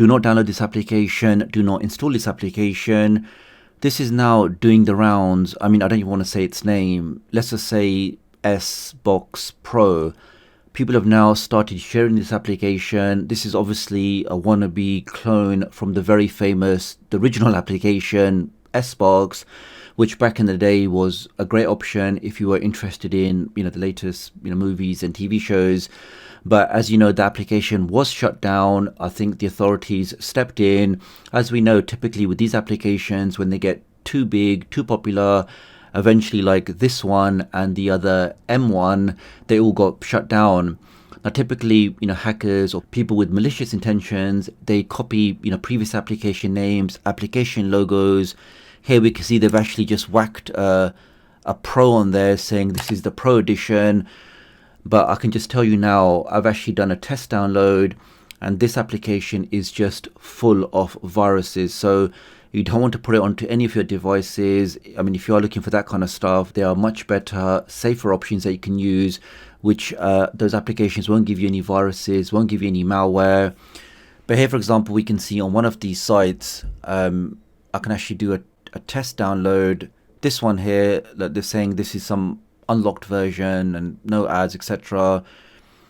do not download this application, do not install this application. This is now doing the rounds. I mean, I don't even want to say its name. Let's just say S-Box Pro. People have now started sharing this application. This is obviously a wannabe clone from the very famous, the original application, S-Box, which back in the day was a great option if you were interested in, the latest, movies and TV shows. But as you know, the application was shut down. I think the authorities stepped in. As we know, typically with these applications, when they get too big, too popular, eventually like this one and the other M1, they all got shut down. Now typically, hackers or people with malicious intentions, they copy, previous application names, application logos. Here we can see they've actually just whacked a Pro on there saying this is the Pro edition. But I can just tell you now, I've actually done a test download and this application is just full of viruses. So you don't want to put it onto any of your devices. I mean, if you are looking for that kind of stuff, there are much better, safer options that you can use, which those applications won't give you any viruses, won't give you any malware. But here, for example, we can see on one of these sites, I can actually do a test download. This one here, that they're saying this is some unlocked version and no ads, etc.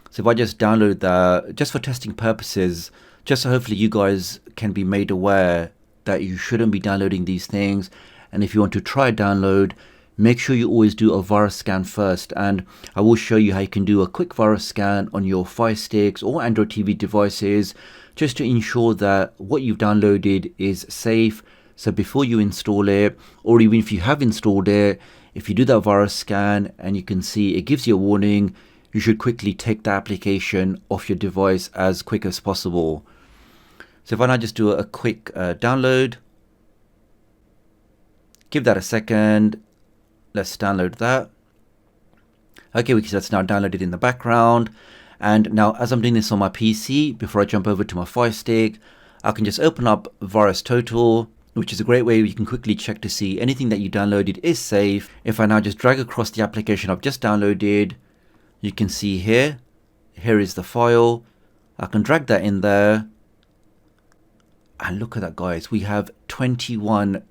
So if I just download that just for testing purposes, just so hopefully you guys can be made aware that you shouldn't be downloading these things. And if you want to try a download, make sure you always do a virus scan first. And I will show you how you can do a quick virus scan on your Fire Sticks or Android TV devices, just to ensure that what you've downloaded is safe. So before you install it, or even if you have installed it, if you do that virus scan and you can see it gives you a warning, you should quickly take the application off your device as quick as possible. So if I now just do a quick download, give that a second, let's download that. Okay, we can see that's now downloaded in the background. And now as I'm doing this on my PC, before I jump over to my Fire Stick, I can just open up VirusTotal, which is a great way you can quickly check to see anything that you downloaded is safe. If I now just drag across the application I've just downloaded, you can see here is the file. I can drag that in there. And look at that, guys. We have 21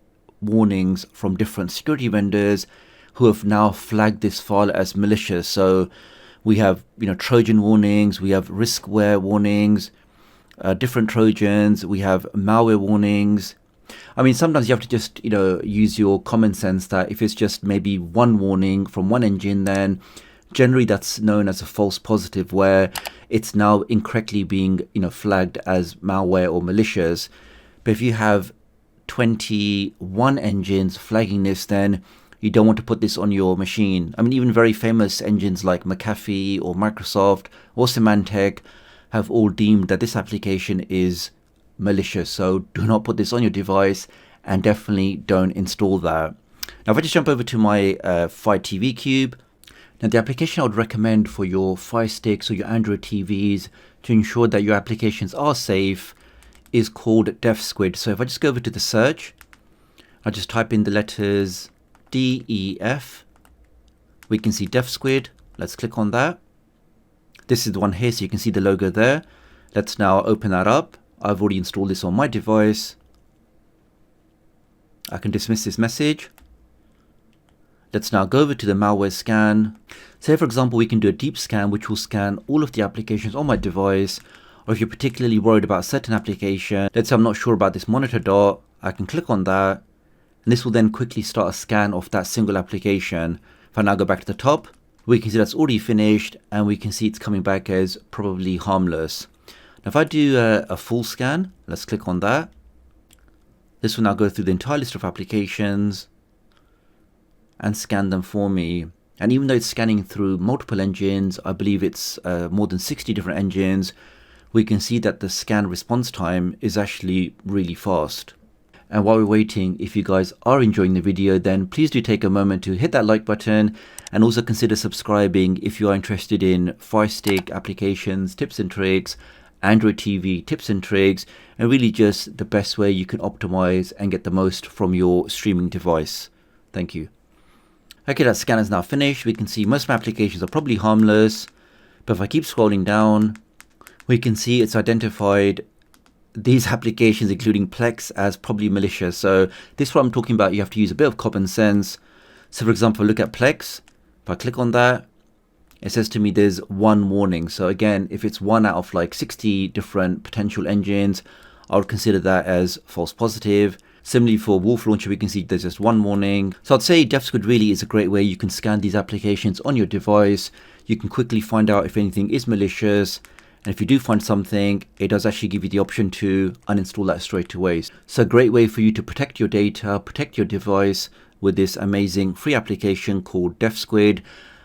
warnings from different security vendors who have now flagged this file as malicious. So we have, Trojan warnings, we have riskware warnings, different Trojans, we have malware warnings. I mean, sometimes you have to just, use your common sense that if it's just maybe one warning from one engine, then generally that's known as a false positive, where it's now incorrectly being, flagged as malware or malicious. But if you have 21 engines flagging this, then you don't want to put this on your machine. I mean, even very famous engines like McAfee or Microsoft or Symantec have all deemed that this application is malicious. So do not put this on your device and definitely don't install that. Now if I just jump over to my Fire TV Cube, now the application I would recommend for your Fire Sticks or your Android TVs to ensure that your applications are safe is called DefSquid. So if I just go over to the search, I just type in the letters DEF, we can see DefSquid. Let's click on that. This is the one here, so you can see the logo there. Let's now open that up. I've already installed this on my device. I can dismiss this message. Let's now go over to the malware scan. Say for example, we can do a deep scan, which will scan all of the applications on my device. Or if you're particularly worried about a certain application, let's say I'm not sure about this monitor dot, I can click on that. And this will then quickly start a scan of that single application. If I now go back to the top, we can see that's already finished and we can see it's coming back as probably harmless. Now if I do a full scan, let's click on that. This will now go through the entire list of applications and scan them for me. And even though it's scanning through multiple engines, I believe it's more than 60 different engines, we can see that the scan response time is actually really fast. And while we're waiting, if you guys are enjoying the video, then please do take a moment to hit that like button and also consider subscribing if you are interested in Fire Stick applications, tips and tricks, Android TV tips and tricks, and really just the best way you can optimize and get the most from your streaming device. Thank you. Okay, that scan is now finished. We can see most of my applications are probably harmless, but if I keep scrolling down, we can see it's identified these applications, including Plex, as probably malicious. So this is what I'm talking about. You have to use a bit of common sense. So for example, look at Plex. If I click on that, it says to me there's one warning. So again, if it's one out of like 60 different potential engines, I would consider that as false positive. Similarly for Wolf Launcher, we can see there's just one warning. So I'd say DefSquid really is a great way. You can scan these applications on your device. You can quickly find out if anything is malicious. And if you do find something, it does actually give you the option to uninstall that straight away. So a great way for you to protect your data, protect your device with this amazing free application called DefSquid.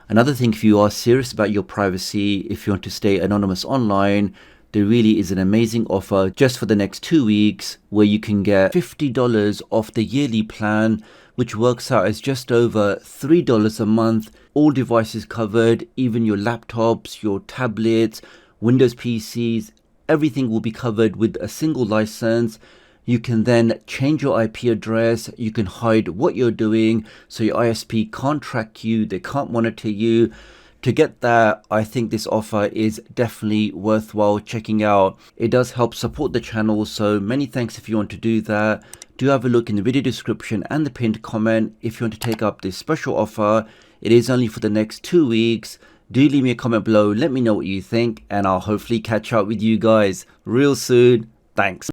Another thing, if you are serious about your privacy, if you want to stay anonymous online, there really is an amazing offer just for the next 2 weeks where you can get $50 off the yearly plan, which works out as just over $3 a month. All devices covered, even your laptops, your tablets, Windows PCs, everything will be covered with a single license. You can then change your IP address. You can hide what you're doing so your ISP can't track you, they can't monitor you. To get that, I think this offer is definitely worthwhile checking out. It does help support the channel, so many thanks if you want to do that. Do have a look in the video description and the pinned comment if you want to take up this special offer. It is only for the next 2 weeks. Do leave me a comment below, let me know what you think, and I'll hopefully catch up with you guys real soon. Thanks.